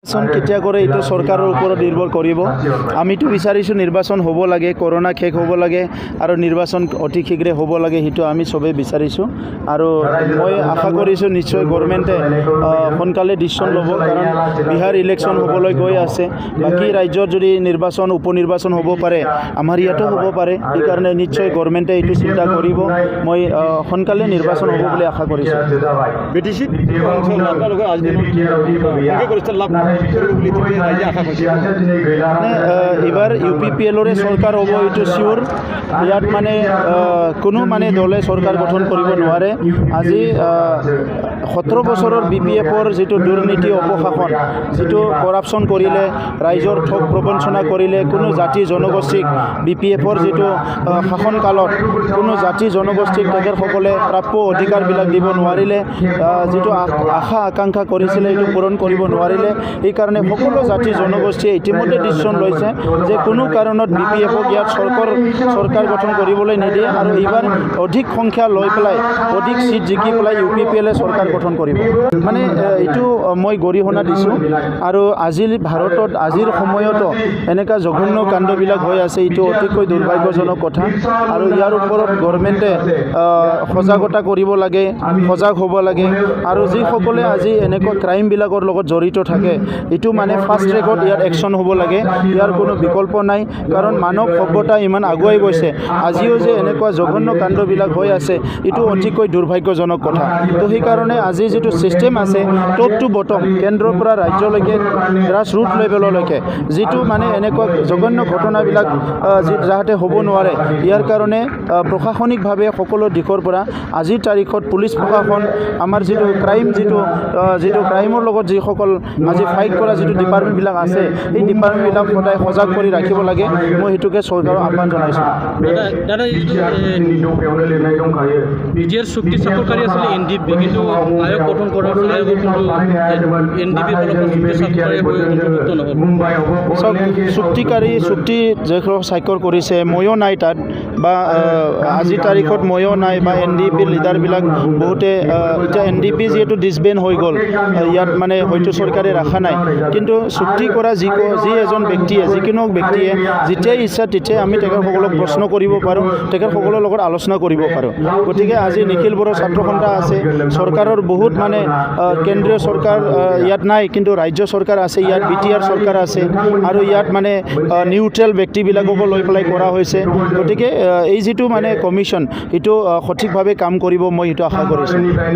কেতিয়া কৰে এইটো চৰকাৰৰ ওপৰত নিৰ্ভৰ কৰিব। আমিতো বিচাৰিছোঁ নিৰ্বাচন হ'ব লাগে, কৰোনা শেষ হ'ব লাগে আৰু নিৰ্বাচন অতি শীঘ্ৰে হ'ব লাগে, সেইটো আমি চবেই বিচাৰিছোঁ। আৰু মই আশা কৰিছোঁ নিশ্চয় গভৰ্ণমেণ্টে সোনকালে ডিচিশ্যন ল'ব, কাৰণ বিহাৰ ইলেকশ্যন হ'বলৈ গৈ আছে। বাকী ৰাজ্যত যদি নিৰ্বাচন উপ নিৰ্বাচন হ'ব পাৰে, আমাৰ ইয়াতো হ'ব পাৰে। সেইকাৰণে নিশ্চয় গভৰ্ণমেণ্টে এইটো চিন্তা কৰিব। মই সোনকালে নিৰ্বাচন হ'ব বুলি আশা কৰিছোঁ। এইবাৰ UPPLৰে চৰকাৰ হ'ব এইটো চিয়'ৰ। ইয়াত মানে কোনো দলে চৰকাৰ গঠন কৰিব নোৱাৰে। আজি 17 বছৰৰ BPFৰ যিটো দুৰ্নীতি অপশাসন, যিটো কৰাপশ্যন কৰিলে, ৰাইজৰ ঠগ প্ৰবঞ্চনা কৰিলে, কোনো জাতি জনগোষ্ঠীক BPFৰ যিটো শাসনকালত কোনো জাতি জনগোষ্ঠীক তেখেতসকলে প্ৰাপ্য অধিকাৰবিলাক দিব নোৱাৰিলে, যিটো আশা আকাংক্ষা কৰিছিলে এইটো পূৰণ কৰিব নোৱাৰিলে। সেইকাৰণে সকলো জাতি জনগোষ্ঠীয়ে ইতিমধ্যে ডিচিশ্যন লৈছে যে কোনো কাৰণত BPFক ইয়াত চৰকাৰ গঠন কৰিবলৈ নিদিয়ে, আৰু এইবাৰ অধিক সংখ্যা লৈ পেলাই অধিক চিট জিকি পেলাই UPPLে চৰকাৰ গঠন কৰিব। এইটো মই গৰিহণা দিছোঁ। আৰু ভাৰতত আজিৰ সময়তো এনেকুৱা জঘন্য কাণ্ডবিলাক হৈ আছে, এইটো অতিকৈ দুৰ্ভাগ্যজনক কথা। আৰু ইয়াৰ ওপৰত গভৰ্ণমেণ্টে সজাগতা কৰিব লাগে, সজাগ হ'ব লাগে। আৰু যিসকলে আজি এনেকুৱা ক্ৰাইমবিলাকৰ লগত জড়িত থাকে, এইটো ফাষ্ট ট্ৰেকত ইয়াত একশ্যন হ'ব লাগে। ইয়াৰ কোনো বিকল্প নাই, কাৰণ মানৱ সভ্যতা ইমান আগুৱাই গৈছে। আজিও যে এনেকুৱা জঘন্য কাণ্ডবিলাক হৈ আছে, এইটো অতিকৈ দুৰ্ভাগ্যজনক কথা। তো সেইকাৰণে আজি যিটো ছিষ্টেম আছে, টপ টু বটম, কেন্দ্ৰৰ পৰা ৰাজ্যলৈকে, গ্ৰাছ ৰুট লেভেললৈকে, যিটো এনেকুৱা জঘন্য ঘটনাবিলাক যাতে হ'ব নোৱাৰে, ইয়াৰ কাৰণে প্ৰশাসনিকভাৱে সকলো দিশৰ পৰা আজিৰ তাৰিখত পুলিচ প্ৰশাসন, আমাৰ যিটো ক্ৰাইমৰ লগত যিসকল আজি ফাইট কৰা যিটো ডিপাৰ্টমেণ্টবিলাক আছে, এই ডিপাৰ্টমেণ্টবিলাক সদায় সজাগ কৰি ৰাখিব লাগে। মই সেইটোকে চৰকাৰক আহ্বান জনাইছোঁ। বিজেপিৰ চুক্তি চাপৰকাৰী আছিলে NDP, কিন্তু আয়োগ গঠন কৰা চুক্তি যিসকল স্বাক্ষৰ কৰিছে, ময়ো নাই তাত, বা আজিৰ তাৰিখত ময়ো নাই, বা NDPৰ লিডাৰবিলাক বহুতে এতিয়া NDP যিহেতু ডিছবেণ্ড হৈ গ'ল, ইয়াত হয়তো চৰকাৰে ৰখা নাই। কিন্তু চুক্তি কৰা যি এজন ব্যক্তিয়ে, যিকোনো ব্যক্তিয়ে যেতিয়াই ইচ্ছা তেতিয়াই আমি তেখেতসকলক প্ৰশ্ন কৰিব পাৰোঁ, তেখেতসকলৰ লগত আলোচনা কৰিব পাৰোঁ। গতিকে আজি নিখিল বড়ো ছাত্ৰ সন্থা আছে, চৰকাৰৰ বহুত কেন্দ্ৰীয় চৰকাৰ ইয়াত নাই, কিন্তু ৰাজ্য চৰকাৰ আছে, ইয়াত BTR চৰকাৰ আছে, আৰু ইয়াত নিউট্ৰেল ব্যক্তিবিলাককো লৈ পেলাই কৰা হৈছে। গতিকে এই যিটো কমিশ্যন, সেইটো সঠিকভাৱে কাম কৰিব, মই সেইটো আশা কৰিছোঁ।